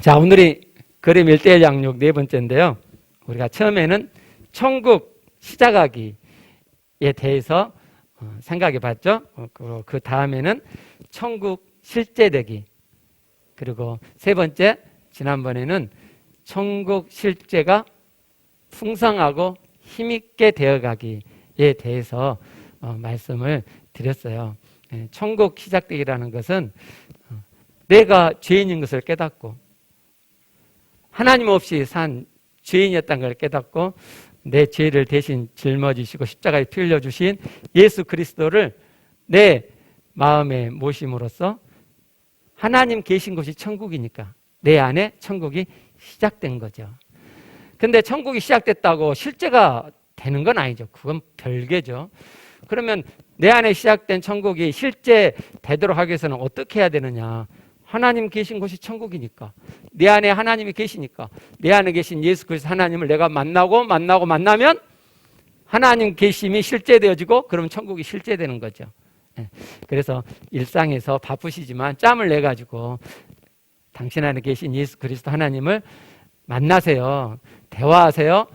자, 오늘이 그림 1:1 양육 네 번째인데요. 우리가 처음에는 천국 시작하기에 대해서 생각해 봤죠. 그 다음에는 천국 실제되기. 그리고 세 번째, 지난번에는 천국 실제가 풍성하고 힘있게 되어가기에 대해서 말씀을 드렸어요. 천국 시작되기라는 것은 내가 죄인인 것을 깨닫고 하나님 없이 산 죄인이었다는 걸 깨닫고 내 죄를 대신 짊어지시고 십자가에 피 흘려주신 예수 그리스도를 내 마음에 모심으로써 하나님 계신 곳이 천국이니까 내 안에 천국이 시작된 거죠. 근데 천국이 시작됐다고 실제가 되는 건 아니죠. 그건 별개죠. 그러면 내 안에 시작된 천국이 실제 되도록 하기 위해서는 어떻게 해야 되느냐? 하나님 계신 곳이 천국이니까 내 안에 하나님이 계시니까 내 안에 계신 예수 그리스도 하나님을 내가 만나면 하나님 계심이 실제되어지고 그러면 천국이 실제되는 거죠. 그래서 일상에서 바쁘시지만 짬을 내가지고 당신 안에 계신 예수 그리스도 하나님을 만나세요. 대화하세요.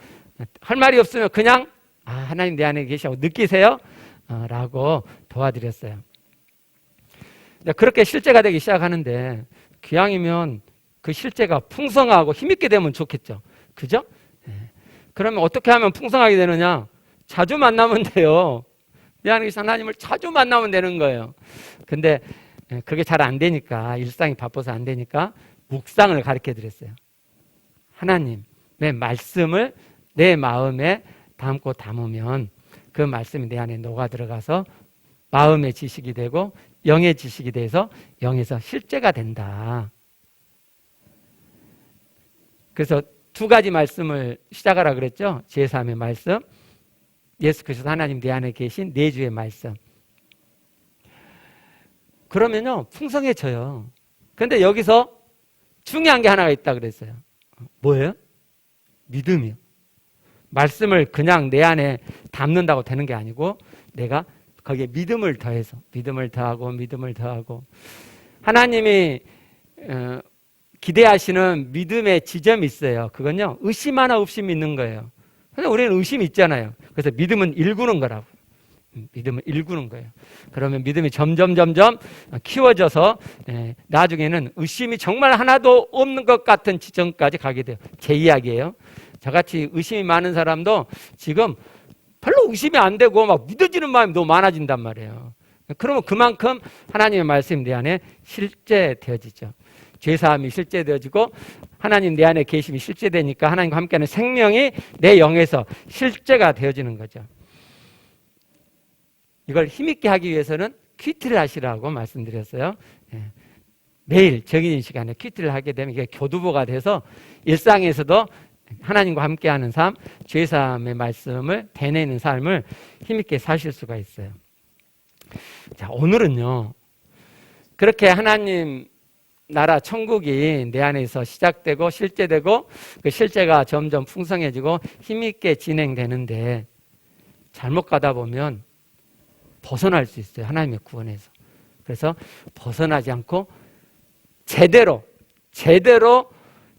할 말이 없으면 그냥 하나님 내 안에 계시고 느끼세요 라고 도와드렸어요. 그렇게 실제가 되기 시작하는데 기왕이면 그 실제가 풍성하고 힘있게 되면 좋겠죠. 그죠? 그러면 어떻게 하면 풍성하게 되느냐? 자주 만나면 돼요. 내 안에 계신 하나님을 자주 만나면 되는 거예요. 근데 그게 잘 안 되니까, 일상이 바빠서 안 되니까 묵상을 가르쳐 드렸어요. 하나님의 말씀을 내 마음에 담으면 그 말씀이 내 안에 녹아 들어가서 마음의 지식이 되고 영의 지식이 돼서 영에서 실제가 된다. 그래서 두 가지 말씀을 시작하라 그랬죠. 제3의 말씀, 예수 그리스도 하나님 내 안에 계신 내주의 말씀. 그러면요 풍성해져요. 그런데 여기서 중요한 게 하나가 있다 그랬어요. 뭐예요? 믿음이요. 말씀을 그냥 내 안에 담는다고 되는 게 아니고 내가 거기에 믿음을 더해서 믿음을 더하고 하나님이 기대하시는 믿음의 지점이 있어요. 그건요 의심 하나 없이 믿는 거예요. 근데 우리는 의심이 있잖아요. 그래서 믿음은 일구는 거라고. 믿음을 일구는 거예요. 그러면 믿음이 점점 키워져서 나중에는 의심이 정말 하나도 없는 것 같은 지점까지 가게 돼요. 제 이야기예요. 저같이 의심이 많은 사람도 지금 별로 의심이 안 되고 막 믿어지는 마음이 너무 많아진단 말이에요. 그러면 그만큼 하나님의 말씀이 내 안에 실제되어지죠. 죄사함이 실제되어지고 하나님 내 안에 계심이 실제되니까 하나님과 함께하는 생명이 내 영에서 실제가 되어지는 거죠. 이걸 힘있게 하기 위해서는 큐티를 하시라고 말씀드렸어요. 매일 정해진 시간에 큐티를 하게 되면 이게 교두보가 돼서 일상에서도 하나님과 함께하는 삶, 죄사함의 말씀을 되뇌는 삶을 힘있게 사실 수가 있어요. 자, 오늘은요 그렇게 하나님 나라 천국이 내 안에서 시작되고 실제되고 그 실제가 점점 풍성해지고 힘있게 진행되는데 잘못 가다 보면 벗어날 수 있어요. 하나님의 구원에서. 그래서 벗어나지 않고 제대로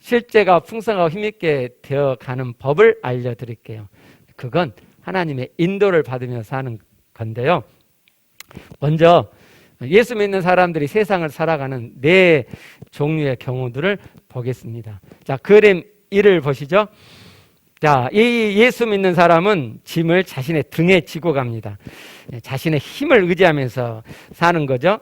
실제가 풍성하고 힘있게 되어가는 법을 알려드릴게요. 그건 하나님의 인도를 받으며 사는 건데요. 먼저 예수 믿는 사람들이 세상을 살아가는 네 종류의 경우들을 보겠습니다. 자, 그림 1을 보시죠. 자, 이 예수 믿는 사람은 짐을 자신의 등에 지고 갑니다. 자신의 힘을 의지하면서 사는 거죠.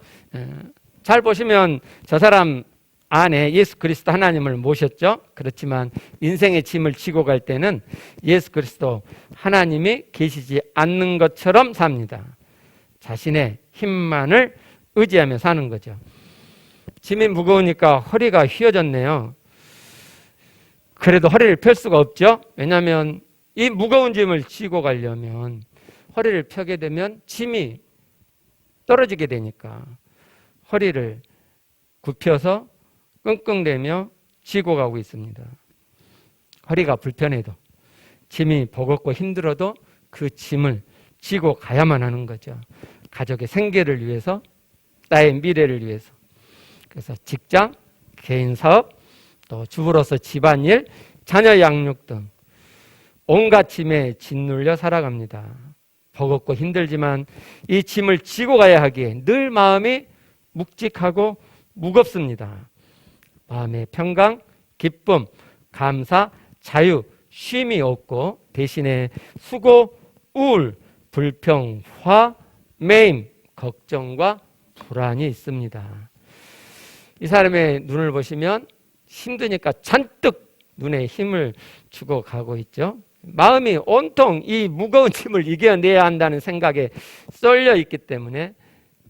잘 보시면 저 사람 안에 예수 그리스도 하나님을 모셨죠. 그렇지만 인생의 짐을 지고 갈 때는 예수 그리스도 하나님이 계시지 않는 것처럼 삽니다. 자신의 힘만을 의지하며 사는 거죠. 짐이 무거우니까 허리가 휘어졌네요. 그래도 허리를 펼 수가 없죠. 왜냐하면 이 무거운 짐을 지고 가려면 허리를 펴게 되면 짐이 떨어지게 되니까 허리를 굽혀서 끙끙대며 지고 가고 있습니다. 허리가 불편해도 짐이 버겁고 힘들어도 그 짐을 지고 가야만 하는 거죠. 가족의 생계를 위해서, 나의 미래를 위해서. 그래서 직장, 개인 사업, 또 주부로서 집안일, 자녀 양육 등 온갖 짐에 짓눌려 살아갑니다. 버겁고 힘들지만 이 짐을 지고 가야 하기에 늘 마음이 묵직하고 무겁습니다. 마음의 평강, 기쁨, 감사, 자유, 쉼이 없고 대신에 수고, 우울, 불평, 화, 매임, 걱정과 불안이 있습니다. 이 사람의 눈을 보시면 힘드니까 잔뜩 눈에 힘을 주고 가고 있죠. 마음이 온통 이 무거운 짐을 이겨내야 한다는 생각에 쏠려 있기 때문에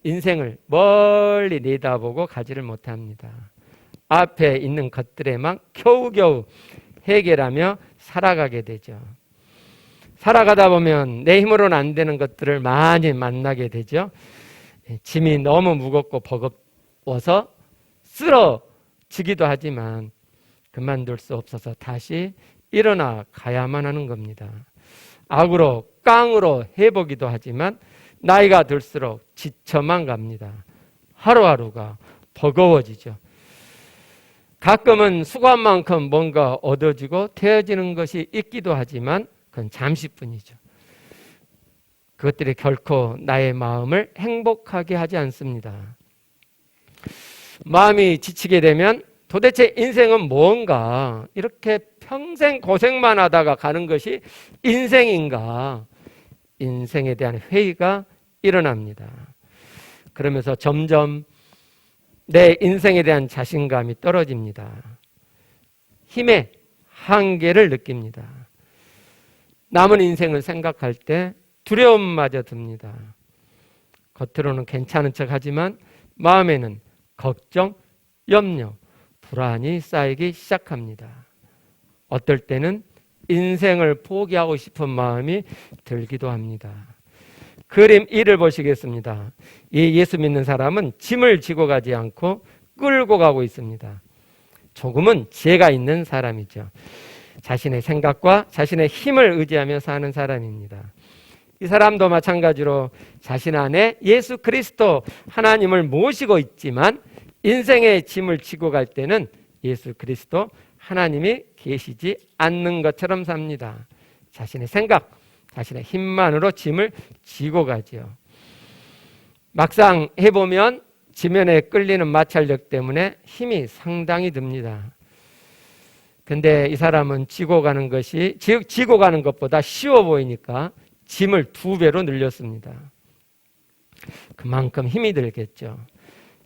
인생을 멀리 내다보고 가지를 못합니다. 앞에 있는 것들에만 겨우겨우 해결하며 살아가게 되죠. 살아가다 보면 내 힘으로는 안 되는 것들을 많이 만나게 되죠. 짐이 너무 무겁고 버거워서 쓰러지기도 하지만 그만둘 수 없어서 다시 일어나 가야만 하는 겁니다. 악으로 깡으로 해보기도 하지만 나이가 들수록 지쳐만 갑니다. 하루하루가 버거워지죠. 가끔은 수고한 만큼 뭔가 얻어지고 되어지는 것이 있기도 하지만 그건 잠시뿐이죠. 그것들이 결코 나의 마음을 행복하게 하지 않습니다. 마음이 지치게 되면 도대체 인생은 뭔가, 이렇게 평생 고생만 하다가 가는 것이 인생인가, 인생에 대한 회의가 일어납니다. 그러면서 점점 내 인생에 대한 자신감이 떨어집니다. 힘의 한계를 느낍니다. 남은 인생을 생각할 때 두려움마저 듭니다. 겉으로는 괜찮은 척하지만 마음에는 걱정, 염려, 불안이 쌓이기 시작합니다. 어떨 때는 인생을 포기하고 싶은 마음이 들기도 합니다. 그림 1을 보시겠습니다. 이 예수 믿는 사람은 짐을 지고 가지 않고 끌고 가고 있습니다. 조금은 지혜가 있는 사람이죠. 자신의 생각과 자신의 힘을 의지하며 사는 사람입니다. 이 사람도 마찬가지로 자신 안에 예수 그리스도 하나님을 모시고 있지만 인생의 짐을 지고 갈 때는 예수 그리스도 하나님이 계시지 않는 것처럼 삽니다. 자신의 생각, 자신의 힘만으로 짐을 지고 가죠. 막상 해보면 지면에 끌리는 마찰력 때문에 힘이 상당히 듭니다. 근데 이 사람은 지고 가는 것보다 쉬워 보이니까 짐을 2배로 늘렸습니다. 그만큼 힘이 들겠죠.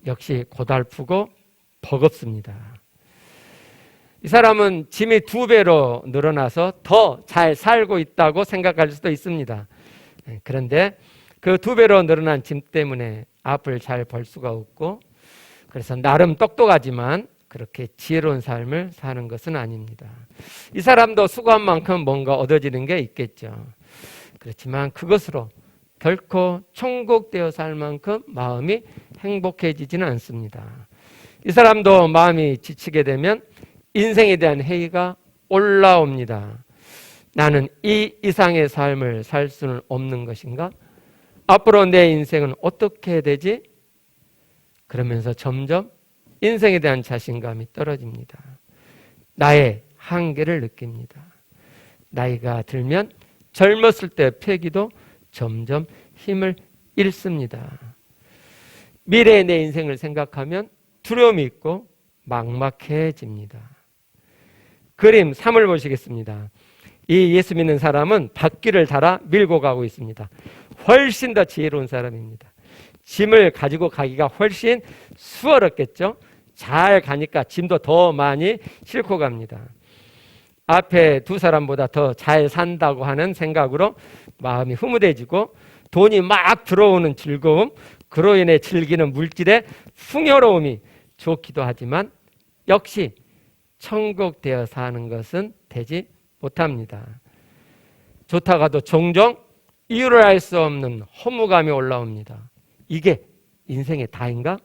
역시 고달프고 버겁습니다. 이 사람은 짐이 2배로 늘어나서 더 잘 살고 있다고 생각할 수도 있습니다. 그런데 그 2배로 늘어난 짐 때문에 앞을 잘 볼 수가 없고, 그래서 나름 똑똑하지만 그렇게 지혜로운 삶을 사는 것은 아닙니다. 이 사람도 수고한 만큼 뭔가 얻어지는 게 있겠죠. 그렇지만 그것으로 결코 천국되어 살 만큼 마음이 행복해지지는 않습니다. 이 사람도 마음이 지치게 되면 인생에 대한 회의가 올라옵니다. 나는 이 이상의 삶을 살 수는 없는 것인가? 앞으로 내 인생은 어떻게 되지? 그러면서 점점 인생에 대한 자신감이 떨어집니다. 나의 한계를 느낍니다. 나이가 들면 젊었을 때 패기도 점점 힘을 잃습니다. 미래의 내 인생을 생각하면 두려움이 있고 막막해집니다. 그림 3을 보시겠습니다. 이 예수 믿는 사람은 바퀴를 달아 밀고 가고 있습니다. 훨씬 더 지혜로운 사람입니다. 짐을 가지고 가기가 훨씬 수월했겠죠. 잘 가니까 짐도 더 많이 싣고 갑니다. 앞에 2 사람보다 더 잘 산다고 하는 생각으로 마음이 흐뭇해지고 돈이 막 들어오는 즐거움, 그로 인해 즐기는 물질의 풍요로움이 좋기도 하지만 역시 천국 되어 사는 것은 되지 못합니다. 좋다가도 종종 이유를 알 수 없는 허무감이 올라옵니다. 이게 인생의 다인가?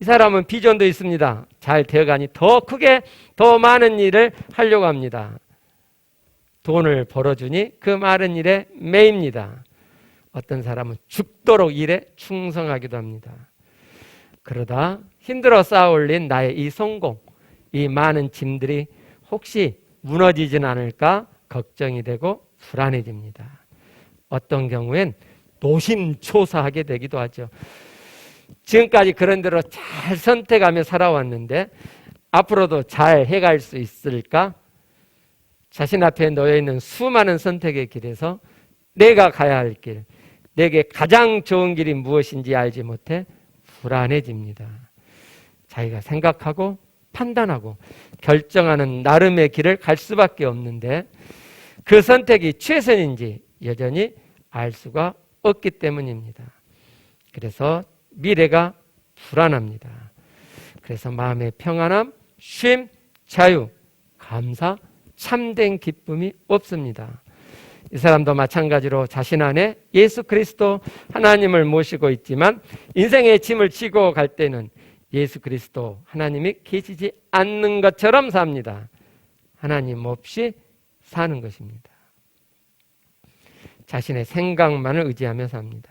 이 사람은 비전도 있습니다. 잘 되어가니 더 크게 더 많은 일을 하려고 합니다. 돈을 벌어주니 그 많은 일에 매입니다. 어떤 사람은 죽도록 일에 충성하기도 합니다. 그러다 힘들어 쌓아올린 나의 이 성공, 이 많은 짐들이 혹시 무너지진 않을까 걱정이 되고 불안해집니다. 어떤 경우엔 노심초사하게 되기도 하죠. 지금까지 그런 대로 잘 선택하며 살아왔는데 앞으로도 잘 해갈 수 있을까? 자신 앞에 놓여 있는 수많은 선택의 길에서 내가 가야 할 길, 내게 가장 좋은 길이 무엇인지 알지 못해 불안해집니다. 자기가 생각하고 판단하고 결정하는 나름의 길을 갈 수밖에 없는데 그 선택이 최선인지 여전히 알 수가 없기 때문입니다. 그래서 미래가 불안합니다. 그래서 마음의 평안함, 쉼, 자유, 감사, 참된 기쁨이 없습니다. 이 사람도 마찬가지로 자신 안에 예수 그리스도 하나님을 모시고 있지만 인생의 짐을 지고 갈 때는 예수 그리스도 하나님이 계시지 않는 것처럼 삽니다. 하나님 없이 사는 것입니다. 자신의 생각만을 의지하며 삽니다.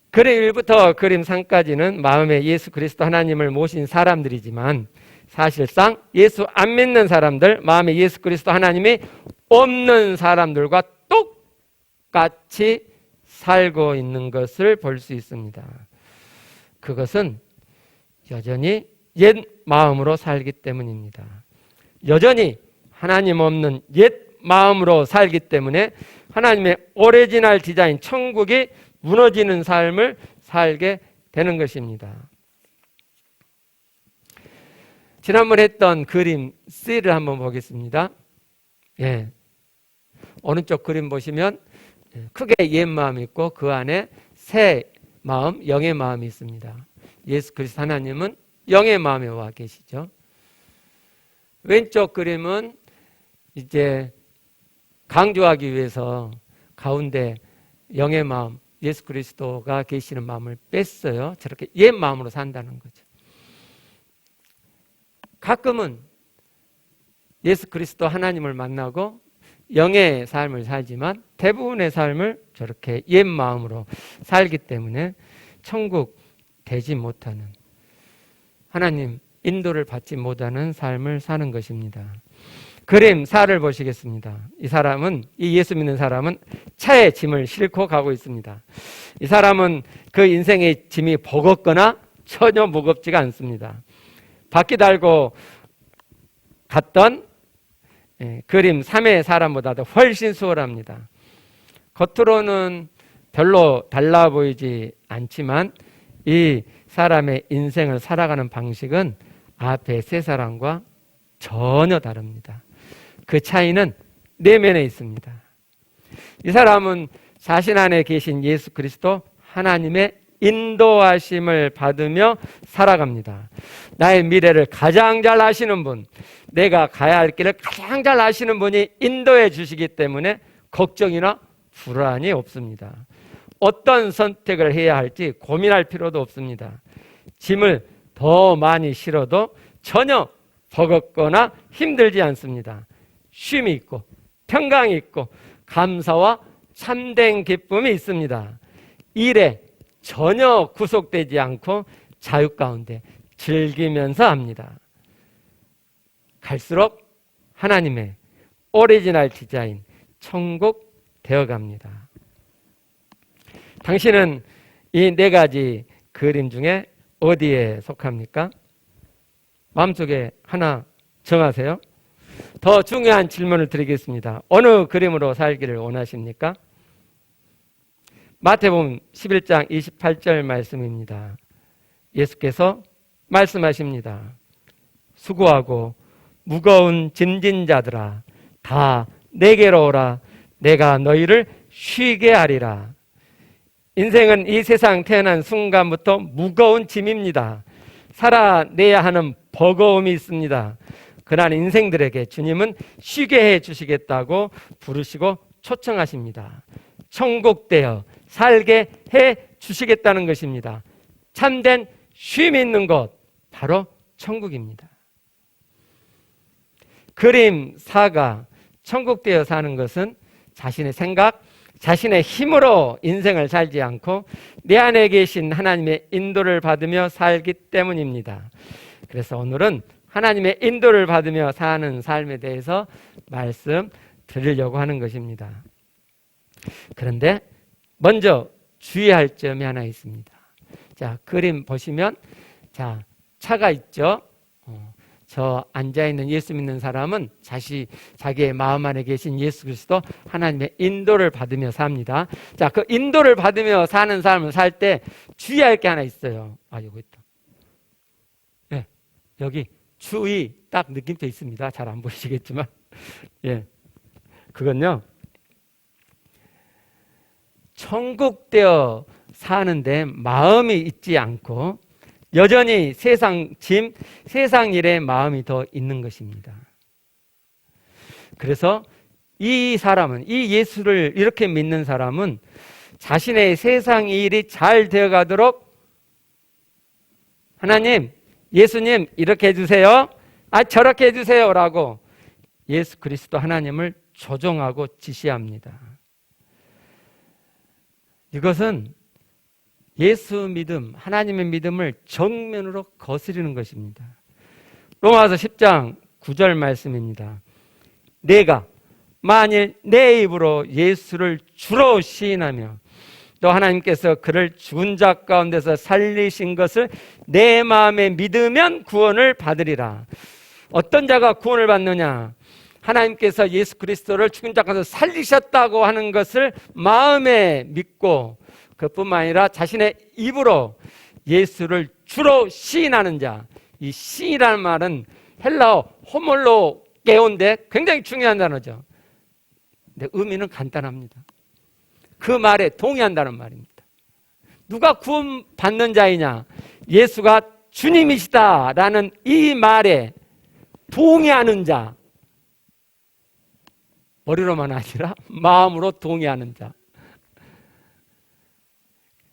그림 1부터 그림 3까지는 마음에 예수 그리스도 하나님을 모신 사람들이지만 사실상 예수 안 믿는 사람들, 마음에 예수 그리스도 하나님이 없는 사람들과 똑같이 살고 있는 것을 볼 수 있습니다. 그것은 여전히 옛 마음으로 살기 때문입니다. 여전히 하나님 없는 옛 마음으로 살기 때문에 하나님의 오리지널 디자인 천국이 무너지는 삶을 살게 되는 것입니다. 지난번에 했던 그림 C를 한번 보겠습니다. 예. 오른쪽 그림 보시면 크게 옛 마음이 있고 그 안에 새 마음, 영의 마음이 있습니다. 예수 그리스도 하나님은 영의 마음에 와 계시죠. 왼쪽 그림은 이제 강조하기 위해서 가운데 영의 마음, 예수 그리스도가 계시는 마음을 뺐어요. 저렇게 옛 마음으로 산다는 거죠. 가끔은 예수 그리스도 하나님을 만나고 영의 삶을 살지만 대부분의 삶을 저렇게 옛 마음으로 살기 때문에 천국 되지 못하는, 하나님 인도를 받지 못하는 삶을 사는 것입니다. 그림 4를 보시겠습니다. 이 예수 믿는 사람은 차에 짐을 싣고 가고 있습니다. 이 사람은 그 인생의 짐이 버겁거나 전혀 무겁지가 않습니다. 바퀴 달고 갔던 그림 3의 사람보다도 훨씬 수월합니다. 겉으로는 별로 달라 보이지 않지만 이 사람의 인생을 살아가는 방식은 앞에 세 사람과 전혀 다릅니다. 그 차이는 내면에 있습니다. 이 사람은 자신 안에 계신 예수 그리스도 하나님의 인도하심을 받으며 살아갑니다. 나의 미래를 가장 잘 아시는 분, 내가 가야 할 길을 가장 잘 아시는 분이 인도해 주시기 때문에 걱정이나 불안이 없습니다. 어떤 선택을 해야 할지 고민할 필요도 없습니다. 짐을 더 많이 실어도 전혀 버겁거나 힘들지 않습니다. 쉼이 있고 평강이 있고 감사와 참된 기쁨이 있습니다. 일에 전혀 구속되지 않고 자유 가운데 즐기면서 합니다. 갈수록 하나님의 오리지널 디자인 천국 되어갑니다. 당신은 이 네 가지 그림 중에 어디에 속합니까? 마음속에 하나 정하세요. 더 중요한 질문을 드리겠습니다. 어느 그림으로 살기를 원하십니까? 마태복음 11장 28절 말씀입니다. 예수께서 말씀하십니다. 수고하고 무거운 짐진 자들아 다 내게로 오라. 내가 너희를 쉬게 하리라. 인생은 이 세상 태어난 순간부터 무거운 짐입니다. 살아내야 하는 버거움이 있습니다. 그러한 인생들에게 주님은 쉬게 해 주시겠다고 부르시고 초청하십니다. 천국되어 살게 해 주시겠다는 것입니다. 참된 쉼이 있는 곳, 바로 천국입니다. 그림 4가 천국되어 사는 것은 자신의 생각, 자신의 힘으로 인생을 살지 않고 내 안에 계신 하나님의 인도를 받으며 살기 때문입니다. 그래서 오늘은 하나님의 인도를 받으며 사는 삶에 대해서 말씀드리려고 하는 것입니다. 그런데 먼저 주의할 점이 하나 있습니다. 자, 그림 보시면 자, 차가 있죠. 저 앉아있는 예수 믿는 사람은 자기의 마음 안에 계신 예수 그리스도 하나님의 인도를 받으며 삽니다. 자, 그 인도를 받으며 사는 삶을 살 때 주의할 게 하나 있어요. 아, 여기 있다. 예, 여기 주의 딱 느낌표 있습니다. 잘 안 보이시겠지만. 예, 그건요. 천국되어 사는데 마음이 있지 않고 여전히 세상 짐, 세상 일에 마음이 더 있는 것입니다. 그래서 이 사람은, 이 예수를 이렇게 믿는 사람은 자신의 세상 일이 잘 되어가도록 하나님, 예수님 이렇게 해주세요. 아, 저렇게 해주세요. 라고 예수 그리스도 하나님을 조종하고 지시합니다. 이것은 예수 믿음, 하나님의 믿음을 정면으로 거스르는 것입니다. 로마서 10장 9절 말씀입니다. 내가 만일 내 입으로 예수를 주로 시인하며 또 하나님께서 그를 죽은 자 가운데서 살리신 것을 내 마음에 믿으면 구원을 받으리라. 어떤 자가 구원을 받느냐? 하나님께서 예수 그리스도를 죽은 자 가운데서 살리셨다고 하는 것을 마음에 믿고 그뿐만 아니라 자신의 입으로 예수를 주로 시인하는 자. 이 시인이라는 말은 헬라어 호몰로게온데 굉장히 중요한 단어죠. 근데 의미는 간단합니다. 그 말에 동의한다는 말입니다. 누가 구원받는 자이냐? 예수가 주님이시다라는 이 말에 동의하는 자. 머리로만 아니라 마음으로 동의하는 자.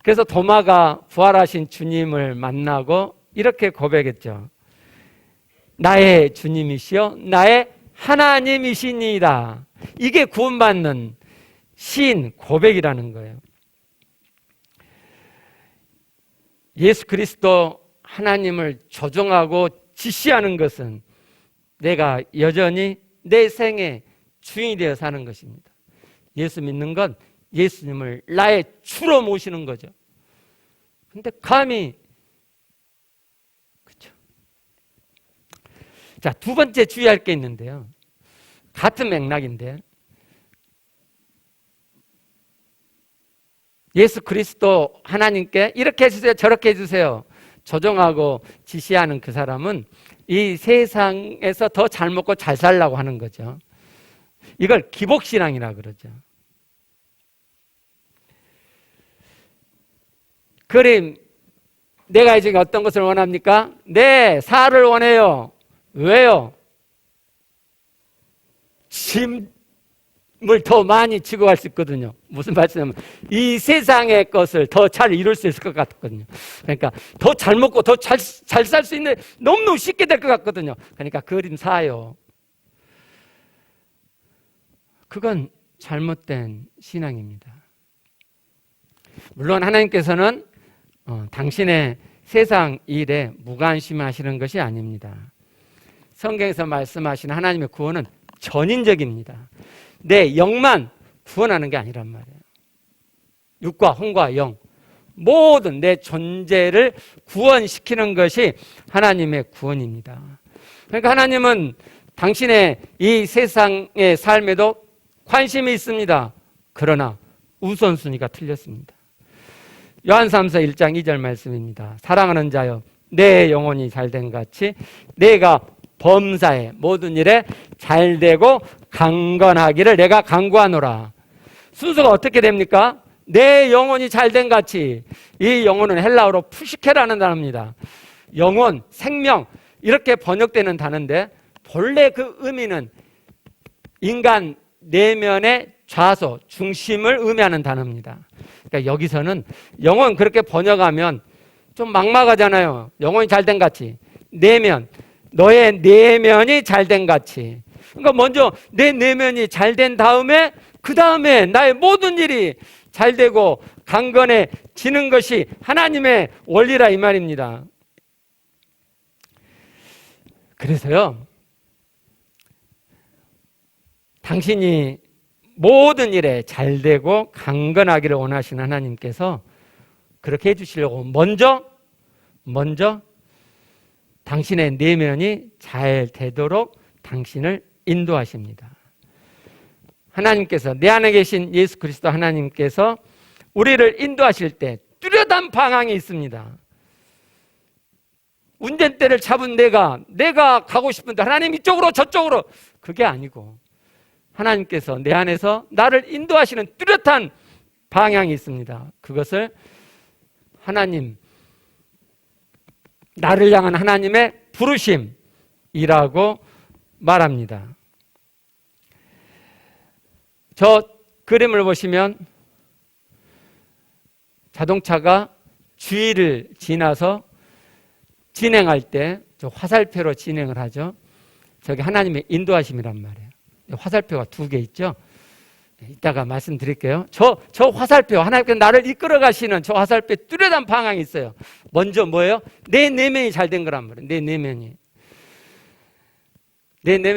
그래서 도마가 부활하신 주님을 만나고 이렇게 고백했죠. 나의 주님이시여 나의 하나님이시니이다. 이게 구원받는 시인 고백이라는 거예요. 예수 그리스도 하나님을 조종하고 지시하는 것은 내가 여전히 내 생의 주인이 되어 사는 것입니다. 예수 믿는 건 예수님을 나의 주로 모시는 거죠. 근데 감히 그렇죠. 자, 두 번째 주의할 게 있는데요. 같은 맥락인데 예수 그리스도 하나님께 이렇게 해주세요 저렇게 해주세요 조종하고 지시하는 그 사람은 이 세상에서 더 잘 먹고 잘 살라고 하는 거죠. 이걸 기복신앙이라 그러죠. 그림, 내가 지금 어떤 것을 원합니까? 네, 살을 원해요. 왜요? 짐을 더 많이 지고 갈 수 있거든요. 무슨 말씀이냐면 이 세상의 것을 더 잘 이룰 수 있을 것 같거든요. 그러니까 더 잘 먹고 더 잘 살 수 있는 너무너무 쉽게 될 것 같거든요. 그러니까 그림 사요. 그건 잘못된 신앙입니다. 물론 하나님께서는 당신의 세상 일에 무관심하시는 것이 아닙니다. 성경에서 말씀하시는 하나님의 구원은 전인적입니다. 내 영만 구원하는 게 아니란 말이에요. 육과 혼과 영 모든 내 존재를 구원시키는 것이 하나님의 구원입니다. 그러니까 하나님은 당신의 이 세상의 삶에도 관심이 있습니다. 그러나 우선순위가 틀렸습니다. 요한삼서 1장 2절 말씀입니다. 사랑하는 자여 내 영혼이 잘된 같이 내가 범사에 모든 일에 잘되고 강건하기를 내가 간구하노라. 순서가 어떻게 됩니까? 내 영혼이 잘된 같이. 이 영혼은 헬라어로 푸시케라는 단어입니다. 영혼, 생명 이렇게 번역되는 단어인데 본래 그 의미는 인간 내면의 좌소, 중심을 의미하는 단어입니다. 그러니까 여기서는 영혼 그렇게 번역하면 좀 막막하잖아요. 영혼이 잘된 같이. 내면, 너의 내면이 잘된 같이. 그러니까 먼저 내 내면이 잘된 다음에 그 다음에 나의 모든 일이 잘되고 강건해지는 것이 하나님의 원리라 이 말입니다. 그래서요, 당신이 모든 일에 잘되고 강건하기를 원하시는 하나님께서 그렇게 해주시려고 먼저 당신의 내면이 잘 되도록 당신을 인도하십니다. 하나님께서, 내 안에 계신 예수 그리스도 하나님께서 우리를 인도하실 때 뚜렷한 방향이 있습니다. 운전대를 잡은 내가 가고 싶은데 하나님 이쪽으로 저쪽으로, 그게 아니고 하나님께서 내 안에서 나를 인도하시는 뚜렷한 방향이 있습니다. 그것을 하나님, 나를 향한 하나님의 부르심이라고 말합니다. 저 그림을 보시면 자동차가 주위를 지나서 진행할 때 저 화살표로 진행을 하죠. 저게 하나님의 인도하심이란 말이에요. 화살표가 2개 있죠. 이따가 말씀드릴게요. 저 화살표, 하나님께서 나를 이끌어 가시는 저 화살표에 뚜렷한 방향이 있어요. 먼저 뭐예요? 내 내면이 잘 된 거란 말이에요. 내 내면이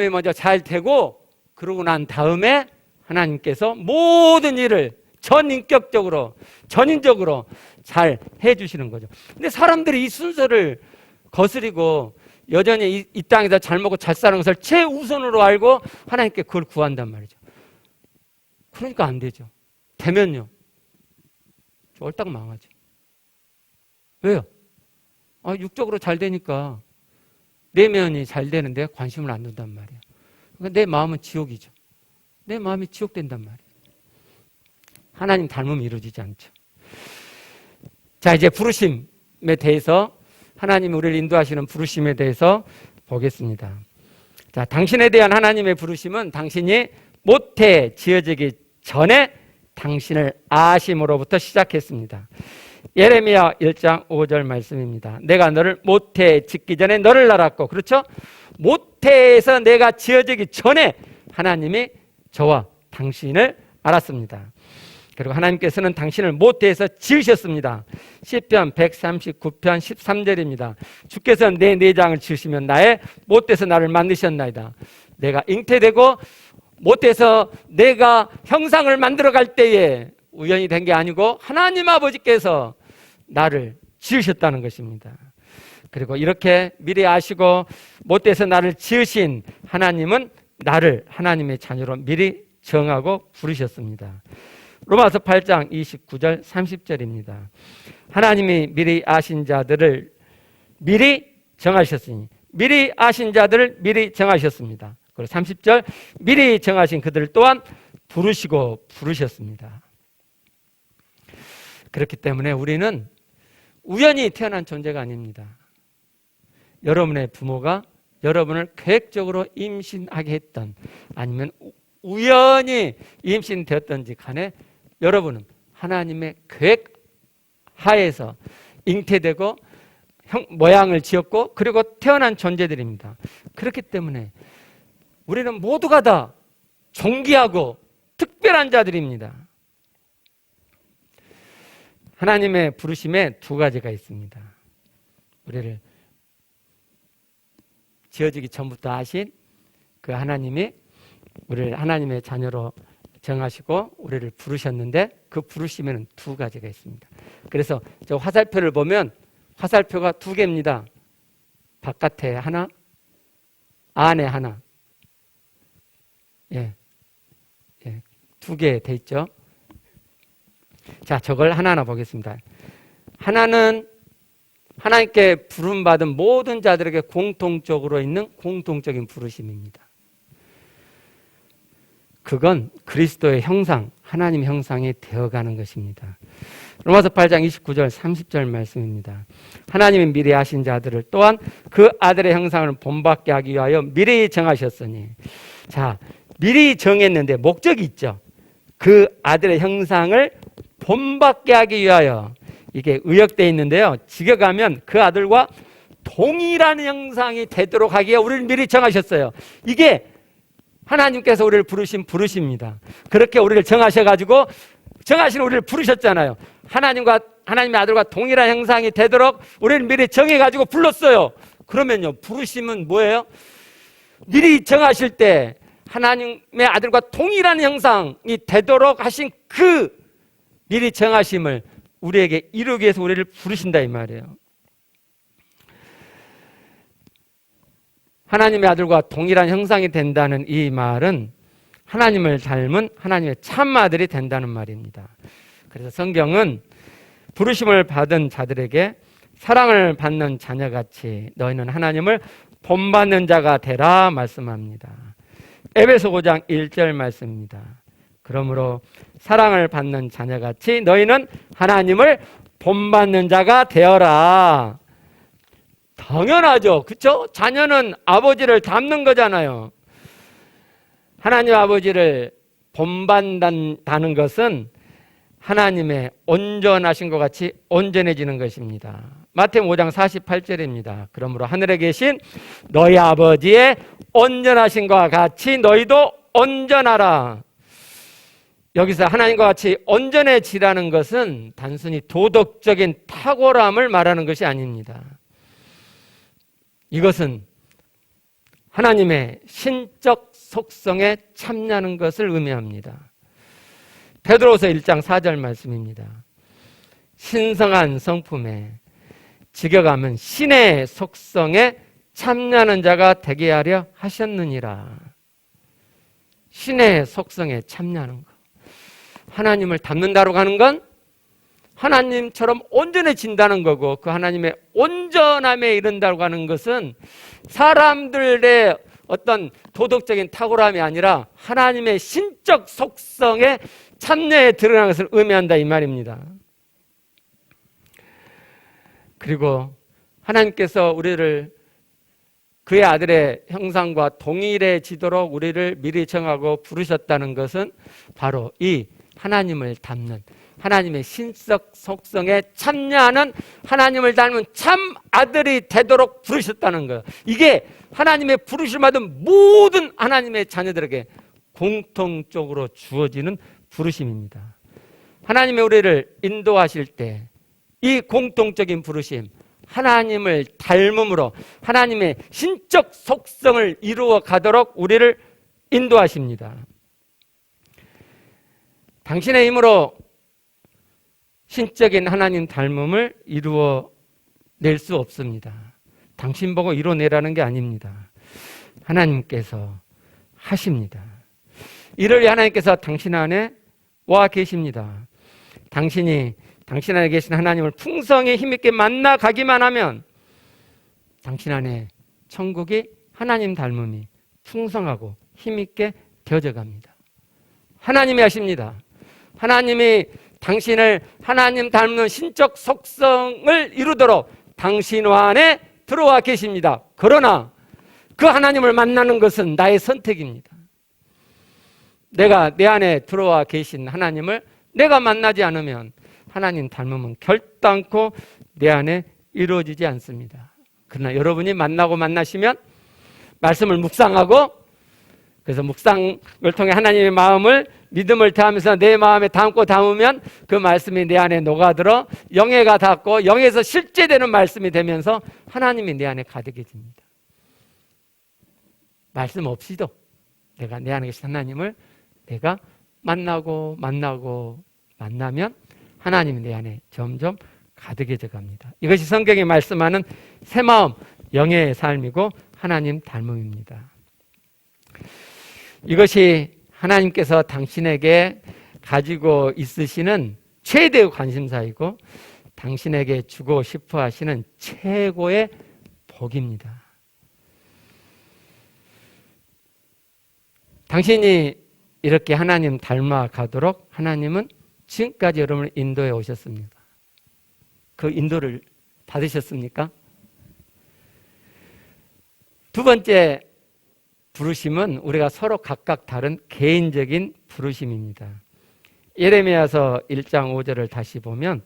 먼저 잘 되고, 그러고 난 다음에 하나님께서 모든 일을 전인격적으로, 전인적으로 잘 해주시는 거죠. 근데 사람들이 이 순서를 거스리고 여전히 이 땅에서 잘 먹고 잘 사는 것을 최우선으로 알고 하나님께 그걸 구한단 말이죠. 그러니까 안 되죠. 되면요, 쫄딱 망하죠. 왜요? 육적으로 잘 되니까 내면이 잘 되는데 관심을 안 둔단 말이에요. 그러니까 내 마음은 지옥이죠. 내 마음이 지옥된단 말이에요. 하나님 닮음이 이루어지지 않죠. 자, 이제 부르심에 대해서, 하나님이 우리를 인도하시는 부르심에 대해서 보겠습니다. 자, 당신에 대한 하나님의 부르심은 당신이 모태 지어지기 전에 당신을 아심으로부터 시작했습니다. 예레미야 1장 5절 말씀입니다. 내가 너를 모태 짓기 전에 너를 알았고, 그렇죠? 모태에서 내가 지어지기 전에 하나님이 저와 당신을 알았습니다. 그리고 하나님께서는 당신을 모태에서 지으셨습니다. 시편 139편 13절입니다. 주께서는 내 내장을 지으시면 나의 모태에서 나를 만드셨나이다. 내가 잉태되고 모태에서 내가 형상을 만들어 갈 때에 우연히 된 게 아니고 하나님 아버지께서 나를 지으셨다는 것입니다. 그리고 이렇게 미리 아시고 모태에서 나를 지으신 하나님은 나를 하나님의 자녀로 미리 정하고 부르셨습니다. 로마서 8장 29절 30절입니다. 하나님이 미리 아신 자들을 미리 정하셨으니, 미리 아신 자들을 미리 정하셨습니다. 그리고 30절, 미리 정하신 그들 또한 부르시고 부르셨습니다. 그렇기 때문에 우리는 우연히 태어난 존재가 아닙니다. 여러분의 부모가 여러분을 계획적으로 임신하게 했던, 아니면 우연히 임신되었던지 간에 여러분은 하나님의 계획 하에서 잉태되고 모양을 지었고 그리고 태어난 존재들입니다. 그렇기 때문에 우리는 모두가 다 존귀하고 특별한 자들입니다. 하나님의 부르심에 2가지가 있습니다. 우리를 지어지기 전부터 아신 그 하나님이 우리를 하나님의 자녀로 정하시고 우리를 부르셨는데, 그 부르심에는 2가지가 있습니다. 그래서 저 화살표를 보면 화살표가 2개입니다. 바깥에 하나, 안에 하나. 2개 돼 있죠. 자, 저걸 하나하나 보겠습니다. 하나는 하나님께 부름받은 모든 자들에게 공통적으로 있는 공통적인 부르심입니다. 그건 그리스도의 형상, 하나님의 형상이 되어가는 것입니다. 로마서 8장 29절 30절 말씀입니다. 하나님이 미리 하신 자들을 또한 그 아들의 형상을 본받게 하기 위하여 미리 정하셨으니. 자, 미리 정했는데 목적이 있죠. 그 아들의 형상을 본받게 하기 위하여, 이게 의역되어 있는데요, 직역하면 그 아들과 동일한 형상이 되도록 하기에 우리를 미리 정하셨어요. 이게 하나님께서 우리를 부르신 부르십니다. 그렇게 우리를 정하셔가지고, 정하신 우리를 부르셨잖아요. 하나님의 아들과 동일한 형상이 되도록 우리를 미리 정해가지고 불렀어요. 그러면요, 부르심은 뭐예요? 미리 정하실 때 하나님의 아들과 동일한 형상이 되도록 하신 그 미리 정하심을 우리에게 이루기 위해서 우리를 부르신다 이 말이에요. 하나님의 아들과 동일한 형상이 된다는 이 말은 하나님을 닮은 하나님의 참 아들이 된다는 말입니다. 그래서 성경은 부르심을 받은 자들에게 사랑을 받는 자녀같이 너희는 하나님을 본받는 자가 되라 말씀합니다. 에베소 5장 1절 말씀입니다. 그러므로 사랑을 받는 자녀같이 너희는 하나님을 본받는 자가 되어라. 당연하죠. 그렇죠? 자녀는 아버지를 닮는 거잖아요. 하나님 아버지를 본받는다는 것은 하나님의 온전하신 것 같이 온전해지는 것입니다. 마태복음 5장 48절입니다. 그러므로 하늘에 계신 너희 아버지의 온전하신 것과 같이 너희도 온전하라. 여기서 하나님과 같이 온전해지라는 것은 단순히 도덕적인 탁월함을 말하는 것이 아닙니다. 이것은 하나님의 신적 속성에 참여하는 것을 의미합니다. 베드로서 1장 4절 말씀입니다. 신성한 성품에 직역하면 신의 속성에 참여하는 자가 되게 하려 하셨느니라. 신의 속성에 참여하는 것. 하나님을 닮는다고 하는 건 하나님처럼 온전해진다는 거고, 그 하나님의 온전함에 이른다고 하는 것은 사람들의 어떤 도덕적인 탁월함이 아니라 하나님의 신적 속성에 참여에 드러나는 것을 의미한다 이 말입니다. 그리고 하나님께서 우리를 그의 아들의 형상과 동일해지도록 우리를 미리 정하고 부르셨다는 것은 바로 이 하나님을 닮는, 하나님의 신적 속성에 참여하는, 하나님을 닮은 참 아들이 되도록 부르셨다는 거예요. 이게 하나님의 부르심을 받은 모든 하나님의 자녀들에게 공통적으로 주어지는 부르심입니다. 하나님의 우리를 인도하실 때 이 공통적인 부르심, 하나님을 닮음으로 하나님의 신적 속성을 이루어 가도록 우리를 인도하십니다. 당신의 힘으로 신적인 하나님 닮음을 이루어낼 수 없습니다. 당신 보고 이루어내라는 게 아닙니다. 하나님께서 하십니다. 이를 위해 하나님께서 당신 안에 와 계십니다. 당신 안에 계신 하나님을 풍성히 힘있게 만나가기만 하면 당신 안에 천국이 하나님 닮음이 풍성하고 힘있게 되어져 갑니다. 하나님이 하십니다. 하나님이 당신을 하나님 닮는 신적 속성을 이루도록 당신 안에 들어와 계십니다. 그러나 그 하나님을 만나는 것은 나의 선택입니다. 내가 내 안에 들어와 계신 하나님을 내가 만나지 않으면 하나님 닮음은 결단코 내 안에 이루어지지 않습니다. 그러나 여러분이 만나시면 말씀을 묵상하고, 그래서 묵상을 통해 하나님의 마음을 믿음을 대하면서 내 마음에 담으면 그 말씀이 내 안에 녹아들어 영예가 닿고 영에서 실제되는 말씀이 되면서 하나님이 내 안에 가득해집니다. 말씀 없이도 내가 내 안에 계신 하나님을 내가 만나면 하나님이 내 안에 점점 가득해져 갑니다. 이것이 성경이 말씀하는 새 마음, 영예의 삶이고 하나님 닮음입니다. 이것이 하나님께서 당신에게 가지고 있으시는 최대의 관심사이고 당신에게 주고 싶어 하시는 최고의 복입니다. 당신이 이렇게 하나님 닮아가도록 하나님은 지금까지 여러분을 인도해 오셨습니다. 그 인도를 받으셨습니까? 두 번째 부르심은 우리가 서로 각각 다른 개인적인 부르심입니다. 예레미야서 1장 5절을 다시 보면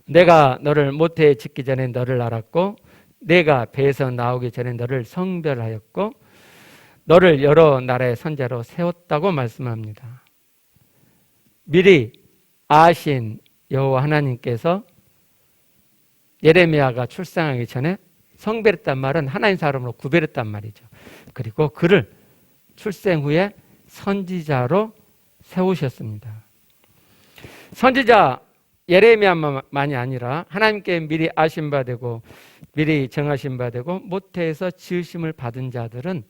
내가 너를 모태에 짓기 전에 너를 알았고 내가 배에서 나오기 전에 너를 성별하였고 너를 여러 나라의 선자로 세웠다고 말씀합니다. 미리 아신 여호와 하나님께서 예레미야가 출생하기 전에 성별했단 말은 하나님 사람으로 구별했단 말이죠. 그리고 그를 출생 후에 선지자로 세우셨습니다. 선지자 예레미야만이 아니라 하나님께 미리 아신 바 되고 미리 정하신 바 되고 모태에서 지으심을 받은 자들은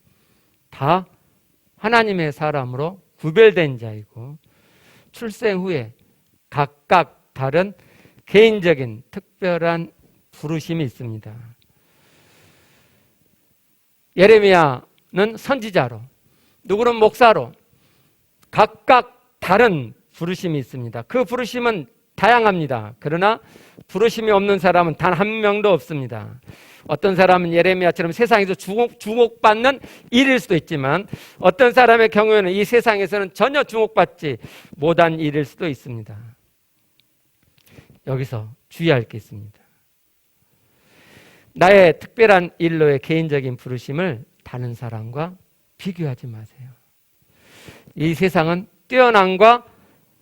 다 하나님의 사람으로 구별된 자이고 출생 후에 각각 다른 개인적인 특별한 부르심이 있습니다. 예레미야는 선지자로, 누구는 목사로 각각 다른 부르심이 있습니다. 그 부르심은 다양합니다. 그러나 부르심이 없는 사람은 단 한 명도 없습니다. 어떤 사람은 예레미야처럼 세상에서 주목받는 일일 수도 있지만 어떤 사람의 경우에는 이 세상에서는 전혀 주목받지 못한 일일 수도 있습니다. 여기서 주의할 게 있습니다. 나의 특별한 일로의 개인적인 부르심을 다른 사람과 비교하지 마세요. 이 세상은 뛰어남과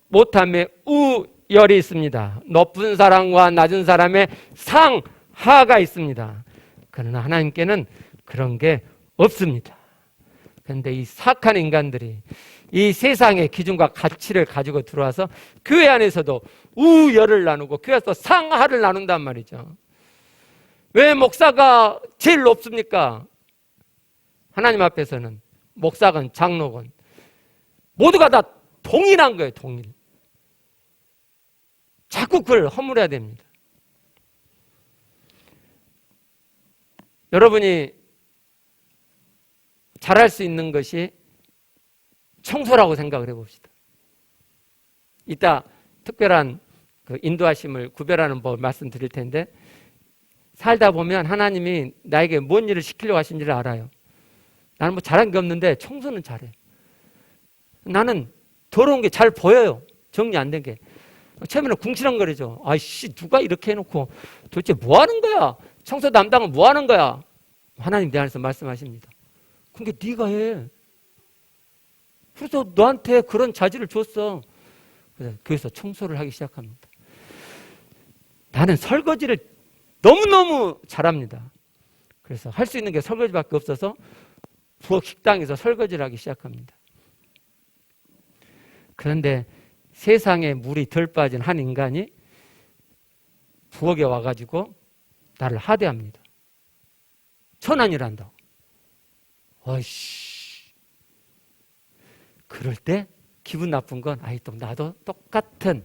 못함의 우열이 있습니다. 높은 사람과 낮은 사람의 상하가 있습니다. 그러나 하나님께는 그런 게 없습니다. 그런데 이 사악한 인간들이 이 세상의 기준과 가치를 가지고 들어와서 교회 안에서도 우열을 나누고 교회에서 상하를 나눈단 말이죠. 왜 목사가 제일 높습니까? 하나님 앞에서는 목사건 장로건 모두가 다 동일한 거예요. 동일. 자꾸 그걸 허물어야 됩니다. 여러분이 잘할 수 있는 것이 청소라고 생각을 해봅시다. 이따 특별한 그 인도하심을 구별하는 법을 말씀드릴 텐데 살다 보면 하나님이 나에게 뭔 일을 시키려고 하신지를 알아요. 나는 뭐 잘한 게 없는데 청소는 잘해. 나는 더러운 게 잘 보여요. 정리 안 된 게. 처음에는 궁시렁거리죠. 아이씨, 누가 이렇게 해놓고 도대체 뭐 하는 거야? 청소 담당은 뭐 하는 거야? 하나님 내 안에서 말씀하십니다. 그게 네가 해. 그래서 너한테 그런 자질을 줬어. 그래서 청소를 하기 시작합니다. 나는 설거지를 너무너무 잘합니다. 그래서 할 수 있는 게 설거지밖에 없어서 부엌 식당에서 설거지를 하기 시작합니다. 그런데 세상에 물이 덜 빠진 한 인간이 부엌에 와가지고 나를 하대합니다. 천안이란다고. 어이씨. 그럴 때 기분 나쁜 건 또 나도 똑같은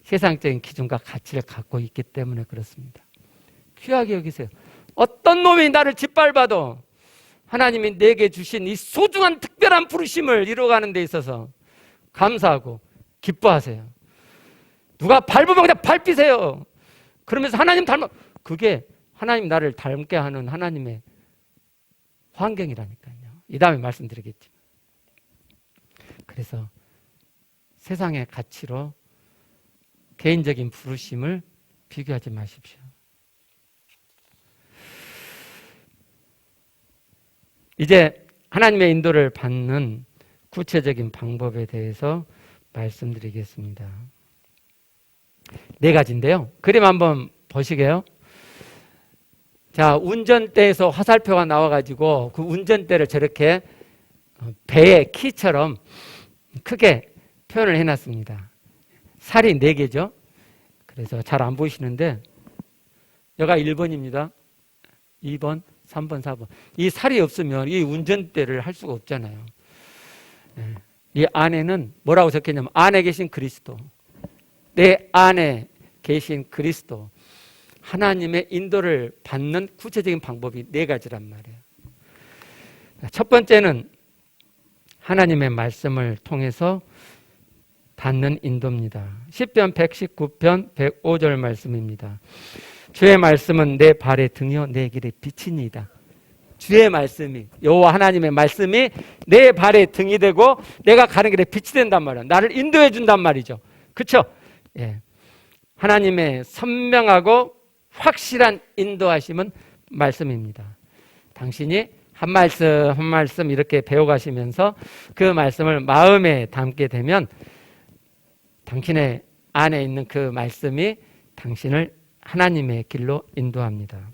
세상적인 기준과 가치를 갖고 있기 때문에 그렇습니다. 귀하게 여기세요. 어떤 놈이 나를 짓밟아도 하나님이 내게 주신 이 소중한 특별한 부르심을 이루어가는 데 있어서 감사하고 기뻐하세요. 누가 밟으면 그냥 밟히세요. 그러면서 하나님 닮아, 그게 하나님 나를 닮게 하는 하나님의 환경이라니까요. 이 다음에 말씀드리겠지만. 그래서 세상의 가치로 개인적인 부르심을 비교하지 마십시오. 이제 하나님의 인도를 받는 구체적인 방법에 대해서 말씀드리겠습니다. 4가지인데요. 그림 한번 보시게요. 자, 운전대에서 화살표가 나와가지고 그 운전대를 저렇게 배의 키처럼 크게 표현을 해놨습니다. 살이 4개죠. 그래서 잘 안 보이시는데 여기가 1번입니다. 2번, 3번, 4번. 이 살이 없으면 이 운전대를 할 수가 없잖아요. 이 안에는 뭐라고 적혔냐면 안에 계신 그리스도, 내 안에 계신 그리스도, 하나님의 인도를 받는 구체적인 방법이 4가지란 말이에요. 첫 번째는 하나님의 말씀을 통해서 받는 인도입니다. 시편 119편 105절 말씀입니다. 주의 말씀은 내 발의 등이요 내 길의 빛이니이다. 주의 말씀이, 여호와 하나님의 말씀이 내 발의 등이 되고 내가 가는 길에 빛이 된단 말이야. 나를 인도해 준단 말이죠. 그렇죠? 예. 하나님의 선명하고 확실한 인도하심은 말씀입니다. 당신이 한 말씀 한 말씀 이렇게 배워가시면서 그 말씀을 마음에 담게 되면 당신의 안에 있는 그 말씀이 당신을 하나님의 길로 인도합니다.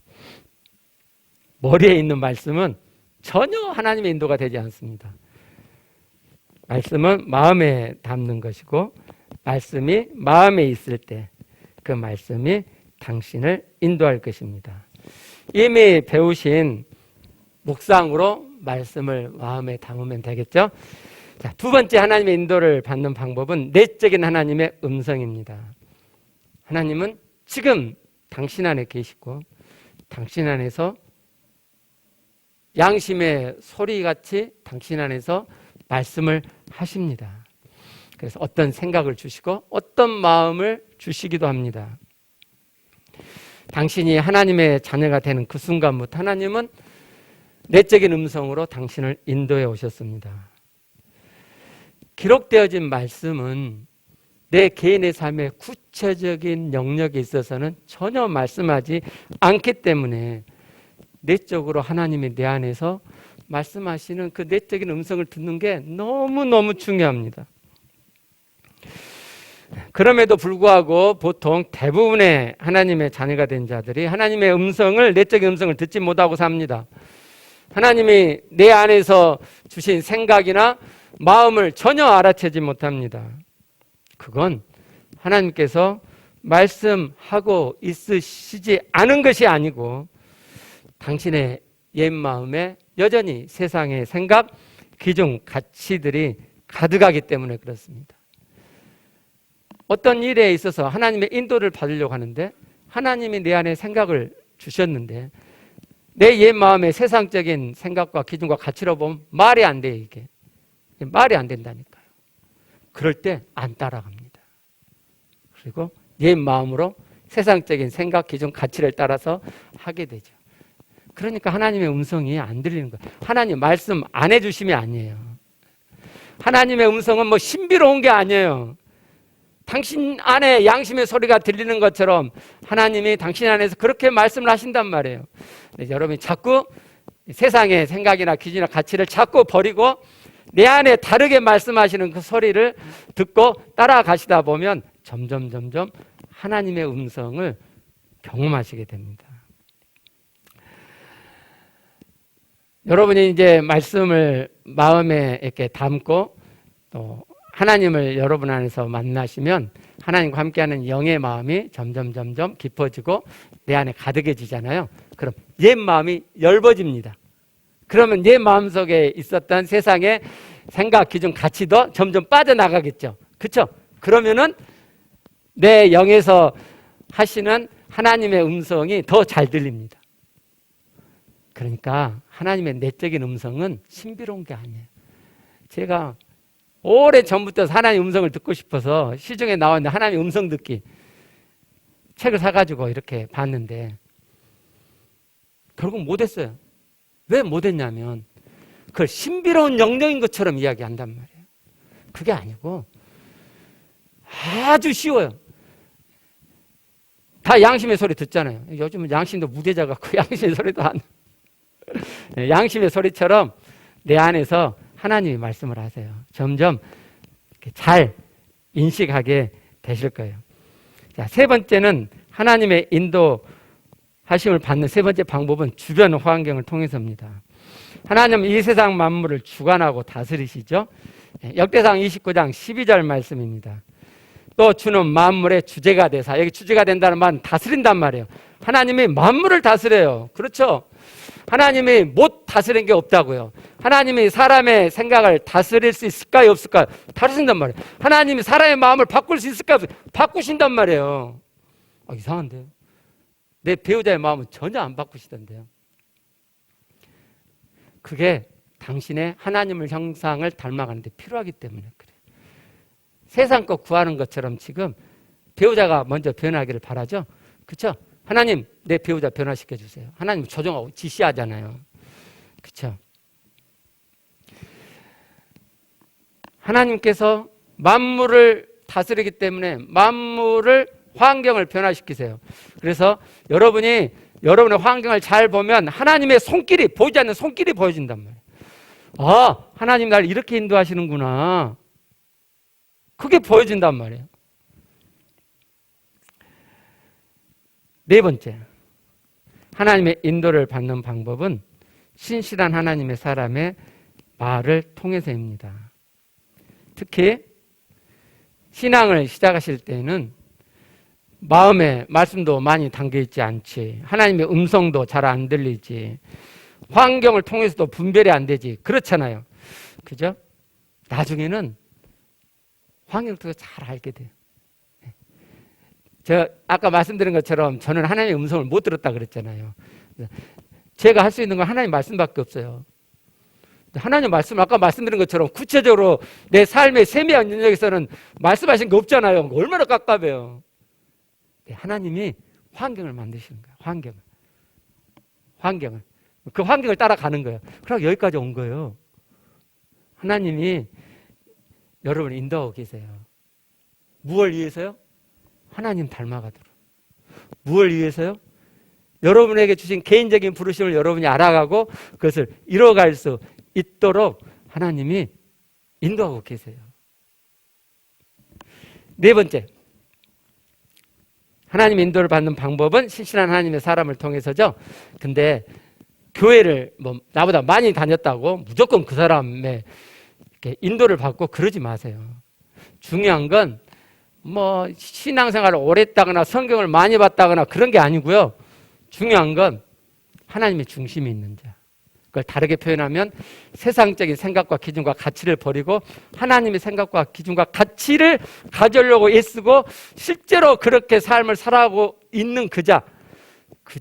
머리에 있는 말씀은 전혀 하나님의 인도가 되지 않습니다. 말씀은 마음에 담는 것이고 말씀이 마음에 있을 때 그 말씀이 당신을 인도할 것입니다. 이미 배우신 묵상으로 말씀을 마음에 담으면 되겠죠? 자, 두 번째 하나님의 인도를 받는 방법은 내적인 하나님의 음성입니다. 하나님은 지금 당신 안에 계시고 당신 안에서 양심의 소리같이 당신 안에서 말씀을 하십니다. 그래서 어떤 생각을 주시고 어떤 마음을 주시기도 합니다. 당신이 하나님의 자녀가 되는 그 순간부터 하나님은 내적인 음성으로 당신을 인도해 오셨습니다. 기록되어진 말씀은 내 개인의 삶의 구체적인 영역에 있어서는 전혀 말씀하지 않기 때문에 내적으로 하나님이 내 안에서 말씀하시는 그 내적인 음성을 듣는 게 너무너무 중요합니다. 그럼에도 불구하고 보통 대부분의 하나님의 자녀가 된 자들이 하나님의 음성을, 내적인 음성을 듣지 못하고 삽니다. 하나님이 내 안에서 주신 생각이나 마음을 전혀 알아채지 못합니다. 그건 하나님께서 말씀하고 있으시지 않은 것이 아니고 당신의 옛 마음에 여전히 세상의 생각, 기준, 가치들이 가득하기 때문에 그렇습니다. 어떤 일에 있어서 하나님의 인도를 받으려고 하는데 하나님이 내 안에 생각을 주셨는데 내 옛 마음의 세상적인 생각과 기준과 가치로 보면 말이 안 돼요. 이게 말이 안 된다니까요. 그럴 때 안 따라갑니다. 그리고 옛 마음으로 세상적인 생각, 기준, 가치를 따라서 하게 되죠. 그러니까 하나님의 음성이 안 들리는 거예요. 하나님 말씀 안 해주심이 아니에요. 하나님의 음성은 뭐 신비로운 게 아니에요. 당신 안에 양심의 소리가 들리는 것처럼 하나님이 당신 안에서 그렇게 말씀을 하신단 말이에요. 여러분이 자꾸 세상의 생각이나 기준이나 가치를 자꾸 버리고 내 안에 다르게 말씀하시는 그 소리를 듣고 따라가시다 보면 점점 하나님의 음성을 경험하시게 됩니다. 여러분이 이제 말씀을 마음에 이렇게 담고 또 하나님을 여러분 안에서 만나시면 하나님과 함께하는 영의 마음이 점점 깊어지고 내 안에 가득해지잖아요. 그럼 옛 마음이 엷어집니다. 그러면 내 마음속에 있었던 세상의 생각, 기준, 가치도 점점 빠져나가겠죠. 그렇죠? 그러면은 내 영에서 하시는 하나님의 음성이 더 잘 들립니다. 그러니까 하나님의 내적인 음성은 신비로운 게 아니에요. 제가 오래전부터 하나님 음성을 듣고 싶어서 시중에 나와 있는 하나님 음성 듣기 책을 사가지고 이렇게 봤는데 결국 못했어요. 왜 못했냐면 그걸 신비로운 영역인 것처럼 이야기한단 말이에요. 그게 아니고 아주 쉬워요. 다 양심의 소리 듣잖아요. 요즘은 양심도 무대자 같고 양심의 소리도 안 양심의 소리처럼 내 안에서 하나님이 말씀을 하세요. 점점 잘 인식하게 되실 거예요. 자, 세 번째는 하나님의 인도하심을 받는 세 번째 방법은 주변 환경을 통해서입니다. 하나님은 이 세상 만물을 주관하고 다스리시죠. 역대상 29장 12절 말씀입니다. 또 주는 만물의 주제가 되사, 여기 주제가 된다는 말은 다스린단 말이에요. 하나님이 만물을 다스려요. 그렇죠? 하나님이 못 다스린 게 없다고요. 하나님이 사람의 생각을 다스릴 수 있을까요? 없을까요? 다스린단 말이에요. 하나님이 사람의 마음을 바꿀 수 있을까요? 바꾸신단 말이에요. 이상한데요? 내 배우자의 마음은 전혀 안 바꾸시던데요. 그게 당신의 하나님을 형상을 닮아가는데 필요하기 때문에 그래요. 세상 것 구하는 것처럼 지금 배우자가 먼저 변하기를 바라죠? 그렇죠? 하나님, 내 배우자 변화시켜 주세요. 하나님 조정하고 지시하잖아요. 그렇죠? 하나님께서 만물을 다스리기 때문에 만물을 환경을 변화시키세요. 그래서 여러분이 여러분의 환경을 잘 보면 하나님의 손길이 보이지 않는 손길이 보여진단 말이에요. 아, 하나님 날 이렇게 인도하시는구나. 그게 보여진단 말이에요. 네 번째, 하나님의 인도를 받는 방법은 신실한 하나님의 사람의 말을 통해서입니다. 특히 신앙을 시작하실 때는 마음에 말씀도 많이 담겨있지 않지, 하나님의 음성도 잘 안 들리지, 환경을 통해서도 분별이 안 되지, 그렇잖아요. 그죠? 나중에는 환경을 통해서 잘 알게 돼요. 제가 아까 말씀드린 것처럼 저는 하나님의 음성을 못 들었다 그랬잖아요. 제가 할 수 있는 건 하나님 말씀밖에 없어요. 하나님 말씀, 아까 말씀드린 것처럼 구체적으로 내 삶의 세미한 영역에서는 말씀하신 게 없잖아요. 얼마나 깝깝해요. 하나님이 환경을 만드시는 거예요. 환경을. 그 환경을 따라가는 거예요. 그러고 여기까지 온 거예요. 하나님이 여러분을 인도하고 계세요. 무엇을 위해서요? 하나님 닮아가도록. 무엇을 위해서요? 여러분에게 주신 개인적인 부르심을 여러분이 알아가고 그것을 이뤄갈 수 있도록 하나님이 인도하고 계세요. 네 번째, 하나님의 인도를 받는 방법은 신실한 하나님의 사람을 통해서죠. 근데 교회를 나보다 많이 다녔다고 무조건 그 사람의 인도를 받고 그러지 마세요. 중요한 건 신앙생활을 오래 했다거나 성경을 많이 봤다거나 그런 게 아니고요. 중요한 건 하나님의 중심이 있는 자. 그걸 다르게 표현하면 세상적인 생각과 기준과 가치를 버리고 하나님의 생각과 기준과 가치를 가지려고 애쓰고 실제로 그렇게 삶을 살아가고 있는 그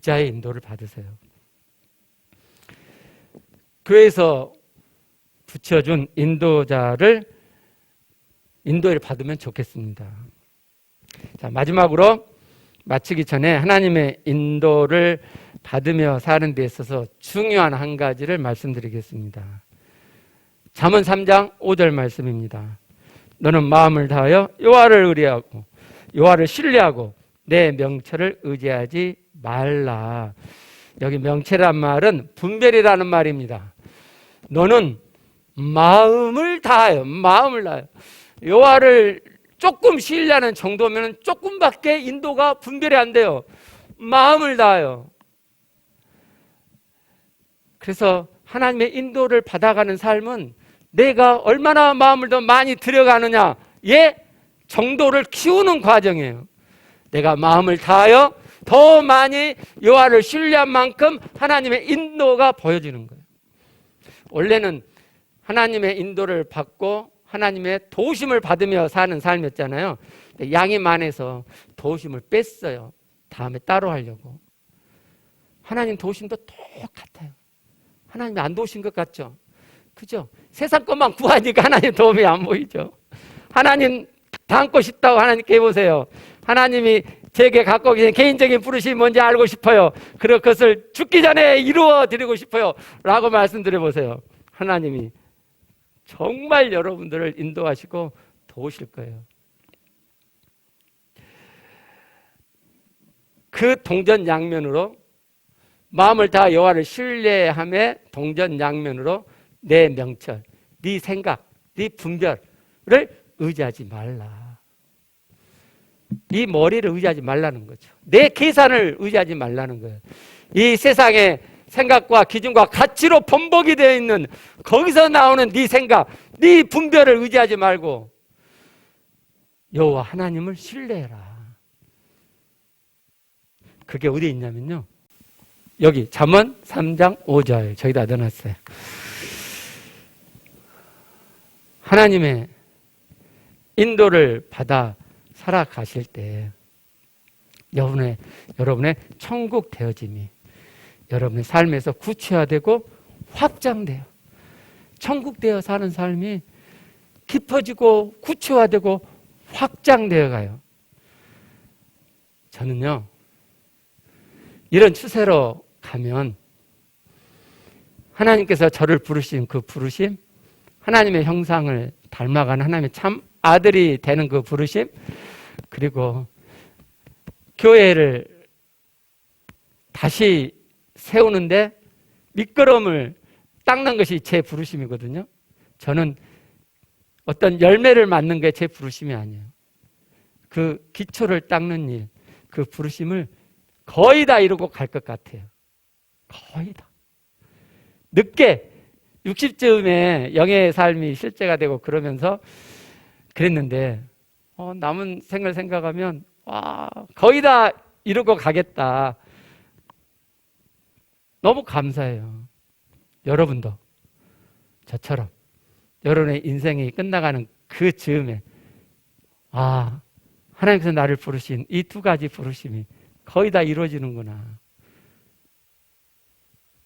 자의 인도를 받으세요. 교회에서 붙여준 인도를 받으면 좋겠습니다. 자, 마지막으로 마치기 전에 하나님의 인도를 받으며 사는 데 있어서 중요한 한 가지를 말씀드리겠습니다. 잠언 3장 5절 말씀입니다. 너는 마음을 다하여 여호와를 의뢰하고 여호와를 신뢰하고 내 명철을 의지하지 말라. 여기 명철이란 말은 분별이라는 말입니다. 너는 마음을 다하여 여호와를 조금 신뢰하는 정도면 조금밖에 인도가 분별이 안 돼요. 마음을 다하여. 그래서 하나님의 인도를 받아가는 삶은 내가 얼마나 마음을 더 많이 들여가느냐의 정도를 키우는 과정이에요. 내가 마음을 다하여 더 많이 여호와를 신뢰한 만큼 하나님의 인도가 보여지는 거예요. 원래는 하나님의 인도를 받고 하나님의 도우심을 받으며 사는 삶이었잖아요. 양이 많아서 도우심을 뺐어요. 다음에 따로 하려고. 하나님 도우심도 똑같아요. 하나님이 안 도우신 것 같죠? 그죠? 세상 것만 구하니까 하나님 도움이 안 보이죠? 하나님 닮고 싶다고 하나님께 해보세요. 하나님이 제게 갖고 계신 개인적인 부르심이 뭔지 알고 싶어요. 그것을 죽기 전에 이루어 드리고 싶어요. 라고 말씀드려보세요. 하나님이 정말 여러분들을 인도하시고 도우실 거예요. 그 동전양면으로 마음을 다 여호와를 신뢰함에 동전양면으로 내 명철, 네 생각, 네 분별을 의지하지 말라. 이 머리를 의지하지 말라는 거죠. 내 계산을 의지하지 말라는 거예요. 이 세상에 생각과 기준과 가치로 번복이 되어 있는 거기서 나오는 네 생각, 네 분별을 의지하지 말고 여호와 하나님을 신뢰해라. 그게 어디에 있냐면요, 여기 잠언 3장 5절 저기다 넣어놨어요. 하나님의 인도를 받아 살아가실 때 여러분의 천국 되어짐이 여러분의 삶에서 구체화되고 확장돼요. 천국 되어 사는 삶이 깊어지고 구체화되고 확장되어 가요. 저는요, 이런 추세로 가면 하나님께서 저를 부르신 그 부르심, 하나님의 형상을 닮아가는 하나님의 참 아들이 되는 그 부르심, 그리고 교회를 다시 세우는데 밑거름을 닦는 것이 제 부르심이거든요. 저는 어떤 열매를 맺는 게 제 부르심이 아니에요. 그 기초를 닦는 일, 그 부르심을 거의 다 이루고 갈 것 같아요. 거의 다. 늦게 60쯤에 영의 삶이 실제가 되고 그러면서 그랬는데 남은 생을 생각하면 와, 거의 다 이루고 가겠다. 너무 감사해요. 여러분도 저처럼 여러분의 인생이 끝나가는 그 즈음에 하나님께서 나를 부르신 이 두 가지 부르심이 거의 다 이루어지는구나.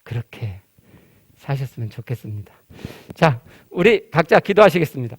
그렇게 사셨으면 좋겠습니다. 자, 우리 각자 기도하시겠습니다.